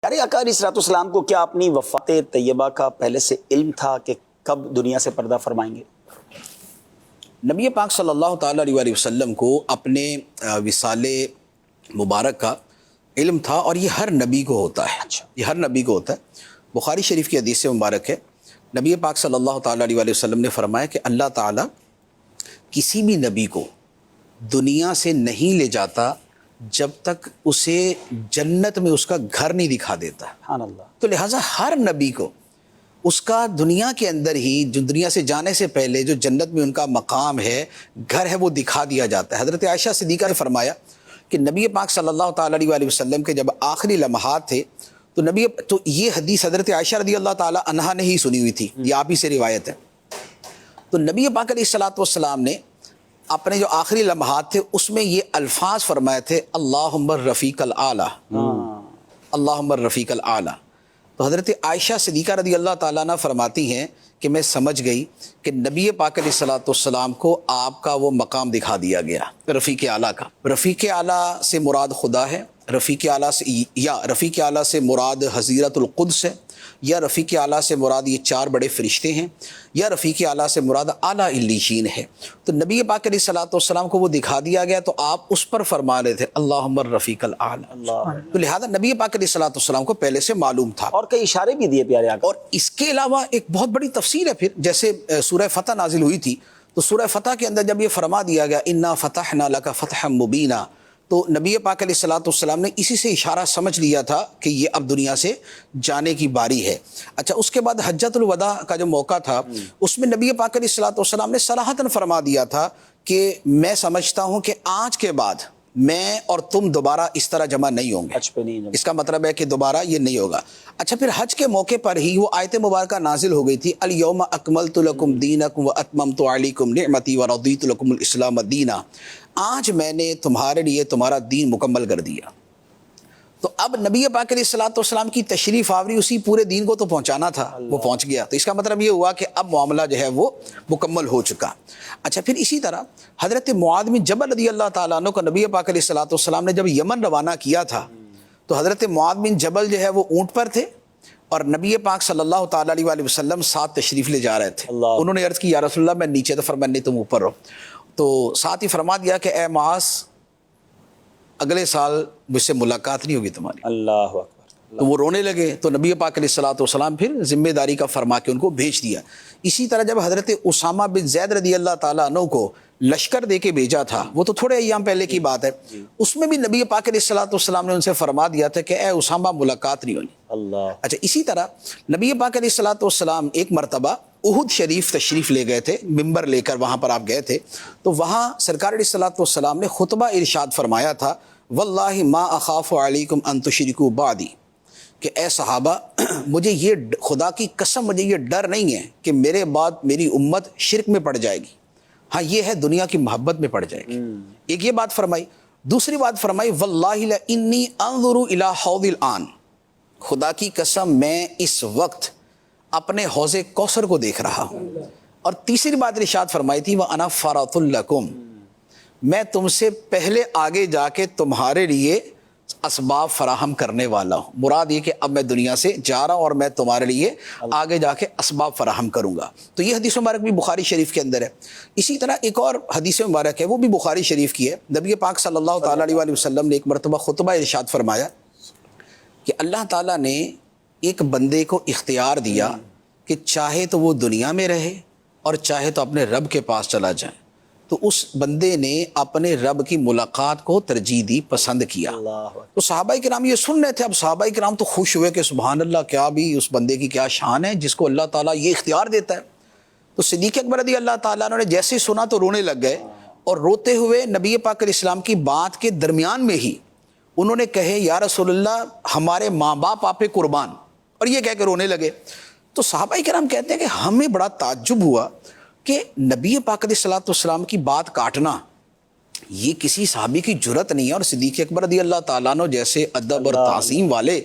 پیارے آقا علیہ الصلوۃ والسلام کو کیا اپنی وفات طیبہ کا پہلے سے علم تھا کہ کب دنیا سے پردہ فرمائیں گے؟ نبی پاک صلی اللہ تعالیٰ علیہ وآلہ وسلم کو اپنے وصال مبارک کا علم تھا، اور یہ ہر نبی کو ہوتا ہے۔ یہ ہر نبی کو ہوتا ہے۔ بخاری شریف کی حدیث مبارک ہے، نبی پاک صلی اللہ تعالیٰ علیہ وآلہ وسلم نے فرمایا کہ اللہ تعالیٰ کسی بھی نبی کو دنیا سے نہیں لے جاتا جب تک اسے جنت میں اس کا گھر نہیں دکھا دیتا۔ سبحان اللہ۔ تو لہٰذا ہر نبی کو اس کا دنیا کے اندر ہی، جو دنیا سے جانے سے پہلے جو جنت میں ان کا مقام ہے، گھر ہے، وہ دکھا دیا جاتا ہے۔ حضرت عائشہ صدیقہ نے فرمایا کہ نبی پاک صلی اللہ تعالیٰ علیہ وآلہ وسلم کے جب آخری لمحات تھے تو یہ حدیث حضرت عائشہ رضی اللہ تعالیٰ عنہا نے ہی سنی ہوئی تھی، یہ آپ ہی سے روایت ہے۔ تو نبی پاک علیہ الصلوۃ والسلام نے اپنے جو آخری لمحات تھے اس میں یہ الفاظ فرمائے تھے، اللہم الرفیق الاعلیٰ، اللہم الرفیق الاعلیٰ۔ تو حضرت عائشہ صدیقہ رضی اللہ تعالیٰ عنہ فرماتی ہیں کہ میں سمجھ گئی کہ نبی پاک علیہ الصلوۃ والسلام کو آپ کا وہ مقام دکھا دیا گیا، رفیق اعلیٰ کا۔ رفیق اعلیٰ سے مراد خدا ہے، رفیق اعلیٰ سے یا رفیق اعلیٰ سے مراد حضیرت القدس ہے، یا رفیق اعلیٰ سے مراد یہ چار بڑے فرشتے ہیں، یا رفیق اعلیٰ سے مراد اعلیٰ علیین ہے۔ تو نبی پاک علیہ الصلوۃ والسلام کو وہ دکھا دیا گیا، تو آپ اس پر فرما رہے تھے اللہم الرفیق الاعلیٰ۔ تو لہذا نبی پاک علیہ الصلوۃ والسلام کو پہلے سے معلوم تھا، اور کئی اشارے بھی دیے پیارے آقا۔ اور اس کے علاوہ ایک بہت بڑی تفسیر ہے۔ پھر جیسے سورہ فتح نازل ہوئی تھی، تو سورہ فتح کے اندر جب یہ فرما دیا گیا انا فتحنا لک فتحا مبینا، تو نبی پاک علیہ الصلوۃ والسلام نے اسی سے اشارہ سمجھ لیا تھا کہ یہ اب دنیا سے جانے کی باری ہے۔ اچھا، اس کے بعد حجۃ الوداع کا جو موقع تھا، اس میں نبی پاک علیہ الصلوۃ والسلام نے صراحتاً فرما دیا تھا کہ میں سمجھتا ہوں کہ آج کے بعد میں اور تم دوبارہ اس طرح جمع نہیں ہوں گے۔ حج پہ نہیں جمع۔ اس کا مطلب ہے کہ دوبارہ یہ نہیں ہوگا۔ اچھا، پھر حج کے موقع پر ہی وہ آیت مبارکہ نازل ہو گئی تھی، الیوم اکملت لکم دینکم واتممت علیکم نعمتی ورضیت لکم الاسلام دینا۔ آج میں نے تمہارے لیے تمہارا دین مکمل کر دیا۔ تو اب نبی پاک علیہ الصلوۃ والسلام کی تشریف آوری اسی پورے دین کو تو پہنچانا تھا، وہ پہنچ گیا۔ تو اس کا مطلب یہ ہوا کہ اب معاملہ جو ہے وہ مکمل ہو چکا۔ اچھا، پھر اسی طرح حضرت معاذ بن جبل رضی اللہ تعالیٰ عنہ کو نبی پاک علیہ الصلوۃ والسلام نے جب یمن روانہ کیا تھا، تو حضرت معاذ بن جبل جو ہے وہ اونٹ پر تھے، اور نبی پاک صلی اللہ تعالیٰ علیہ وآلہ وسلم ساتھ تشریف لے جا رہے تھے۔ انہوں نے عرض کی یا رسول اللہ میں نیچے، تو فرمایا نہیں تم اوپر رہو۔ تو ساتھ ہی فرما دیا کہ اے معاذ، اگلے سال مجھ سے ملاقات نہیں ہوگی تمہاری۔ اللہ اکبر۔ تو وہ رونے لگے، تو نبی پاک علیہ الصلوۃ والسلام پھر ذمہ داری کا فرما کے ان کو بھیج دیا۔ اسی طرح جب حضرت اسامہ بن زید رضی اللہ تعالیٰ عنہ کو لشکر دے کے بھیجا تھا، وہ تو تھوڑے ایام پہلے کی بات ہے، اس میں بھی نبی پاک علیہ الصلوۃ والسلام نے ان سے فرما دیا تھا کہ اے اسامہ ملاقات نہیں ہونی۔ اللہ۔ اچھا، اسی طرح نبی پاک علیہ الصلوۃ والسلام ایک مرتبہ احد شریف تشریف لے گئے تھے، ممبر لے کر وہاں پر آپ گئے تھے، تو وہاں سرکار علیہ الصلوۃ والسلام نے خطبہ ارشاد فرمایا تھا، واللہ ما اخاف علیکم ان تشرکوا بعدی، کہ اے صحابہ، مجھے یہ خدا کی قسم مجھے یہ ڈر نہیں ہے کہ میرے بعد میری امت شرک میں پڑ جائے گی، ہاں یہ ہے دنیا کی محبت میں پڑ جائے گی۔ ایک یہ بات فرمائی۔ دوسری بات فرمائی، واللہ لانی انظر الی حوض الان، خدا کی قسم میں اس وقت اپنے حوض کوثر کو دیکھ رہا ہوں۔ اور تیسری بات ارشاد فرمائی تھی، وَأَنَا فَرَطٌ لَكُمْ، میں تم سے پہلے آگے جا کے تمہارے لیے اسباب فراہم کرنے والا ہوں۔ مراد یہ کہ اب میں دنیا سے جا رہا ہوں اور میں تمہارے لیے آگے جا کے اسباب فراہم کروں گا۔ تو یہ حدیث مبارک بھی بخاری شریف کے اندر ہے۔ اسی طرح ایک اور حدیث مبارک ہے، وہ بھی بخاری شریف کی ہے۔ نبی پاک صلی اللہ تعالیٰ علیہ وآلہ وسلم نے ایک مرتبہ خطبہ ارشاد فرمایا کہ اللہ تعالیٰ نے ایک بندے کو اختیار دیا کہ چاہے تو وہ دنیا میں رہے اور چاہے تو اپنے رب کے پاس چلا جائے۔ تو اس بندے نے اپنے رب کی ملاقات کو ترجیح دی، پسند کیا۔ تو صحابہ کرام یہ سن رہے تھے، اب صحابہ کرام تو خوش ہوئے کہ سبحان اللہ، کیا بھی اس بندے کی کیا شان ہے جس کو اللہ تعالیٰ یہ اختیار دیتا ہے۔ تو صدیق اکبر رضی اللہ تعالیٰ عنہ نے جیسے سنا تو رونے لگ گئے، اور روتے ہوئے نبی پاک علیہ السلام کی بات کے درمیان میں ہی انہوں نے کہے یا رسول اللہ، ہمارے ماں باپ آپ پہ قربان، اور یہ کہہ کے رونے لگے۔ تو صحابہ کرام کہتے ہیں کہ ہمیں بڑا تعجب ہوا کہ نبی پاک علیہ الصلوۃ والسلام کی بات کاٹنا یہ کسی صحابی کی جرت نہیں ہے، اور صدیق اکبر رضی اللہ تعالیٰ عنہ جیسے ادب اور تعظیم والے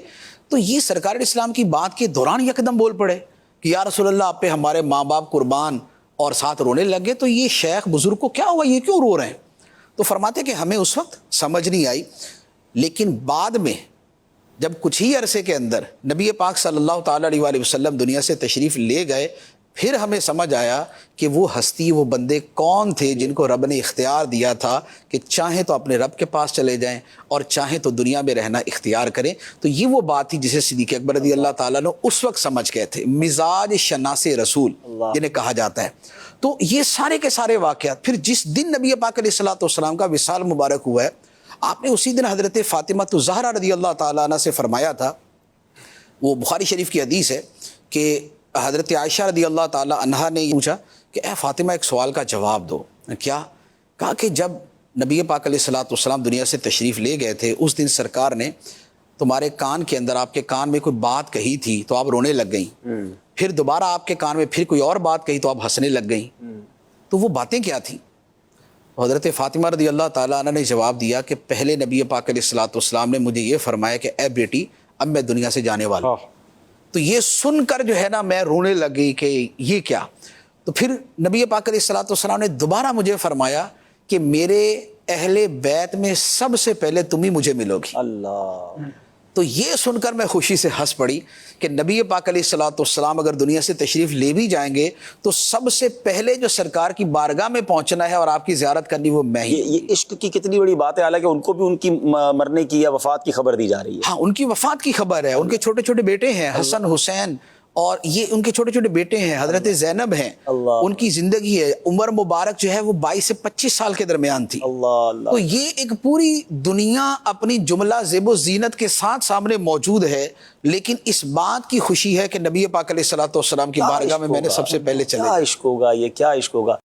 تو یہ سرکار اسلام کی بات کے دوران یکدم بول پڑے کہ یا رسول اللہ، آپ پہ ہمارے ماں باپ قربان، اور ساتھ رونے لگے۔ تو یہ شیخ بزرگ کو کیا ہوا، یہ کیوں رو رہے ہیں؟ تو فرماتے کہ ہمیں اس وقت سمجھ نہیں آئی، لیکن بعد میں جب کچھ ہی عرصے کے اندر نبی پاک صلی اللہ تعالیٰ علیہ وآلہ وسلم دنیا سے تشریف لے گئے، پھر ہمیں سمجھ آیا کہ وہ ہستی، وہ بندے کون تھے جن کو رب نے اختیار دیا تھا کہ چاہیں تو اپنے رب کے پاس چلے جائیں اور چاہیں تو دنیا میں رہنا اختیار کریں۔ تو یہ وہ بات تھی جسے صدیق اکبر رضی اللہ تعالیٰ نے اس وقت سمجھ گئے تھے، مزاج شناس رسول جنہیں کہا جاتا ہے۔ تو یہ سارے کے سارے واقعات، پھر جس دن نبی پاک علیہ الصلوۃ والسلام کا وصال مبارک ہوا ہے، آپ نے اسی دن حضرت فاطمہ الزہرا رضی اللہ تعالیٰ عنہ سے فرمایا تھا، وہ بخاری شریف کی حدیث ہے کہ حضرت عائشہ رضی اللہ تعالیٰ عنہا نے پوچھا کہ اے فاطمہ ایک سوال کا جواب دو۔ کیا؟ کہا کہ جب نبی پاک علیہ الصلوۃ والسلام دنیا سے تشریف لے گئے تھے، اس دن سرکار نے تمہارے کان کے اندر، آپ کے کان میں کوئی بات کہی تھی تو آپ رونے لگ گئیں، پھر دوبارہ آپ کے کان میں پھر کوئی اور بات کہی تو آپ ہنسنے لگ گئیں، تو وہ باتیں کیا تھیں؟ حضرت فاطمہ رضی اللہ تعالیٰ عنہ نے جواب دیا کہ پہلے نبی پاک علیہ الصلوۃ والسلام نے مجھے یہ فرمایا کہ اے بیٹی اب میں دنیا سے جانے والا ہوں۔ تو یہ سن کر جو ہے نا میں رونے لگی کہ یہ کیا؟ تو پھر نبی پاک علیہ الصلوۃ والسلام نے دوبارہ مجھے فرمایا کہ میرے اہل بیت میں سب سے پہلے تم ہی مجھے ملو گی۔ اللہ، تو یہ سن کر میں خوشی سے ہنس پڑی کہ نبی پاک علیہ الصلوۃ والسلام اگر دنیا سے تشریف لے بھی جائیں گے تو سب سے پہلے جو سرکار کی بارگاہ میں پہنچنا ہے اور آپ کی زیارت کرنی وہ میں ہی۔ یہ عشق کی کتنی بڑی بات ہے، حالانکہ ان کو بھی ان کی مرنے کی یا وفات کی خبر دی جا رہی ہے۔ ہاں، ان کی وفات کی خبر ہے، ان کے چھوٹے چھوٹے بیٹے ہیں حسن حسین، اور یہ ان کے چھوٹے چھوٹے بیٹے ہیں، حضرت زینب ہیں، اللہ، ان کی زندگی ہے، عمر مبارک جو ہے وہ 22 سے 25 سال کے درمیان تھی۔ اللہ اللہ، تو یہ ایک پوری دنیا اپنی جملہ زیب و زینت کے ساتھ سامنے موجود ہے، لیکن اس بات کی خوشی ہے کہ نبی پاک علیہ الصلوۃ والسلام کی بارگاہ میں نے سب سے پہلے چلے۔ کیا عشق ہوگا یہ، کیا عشق ہوگا۔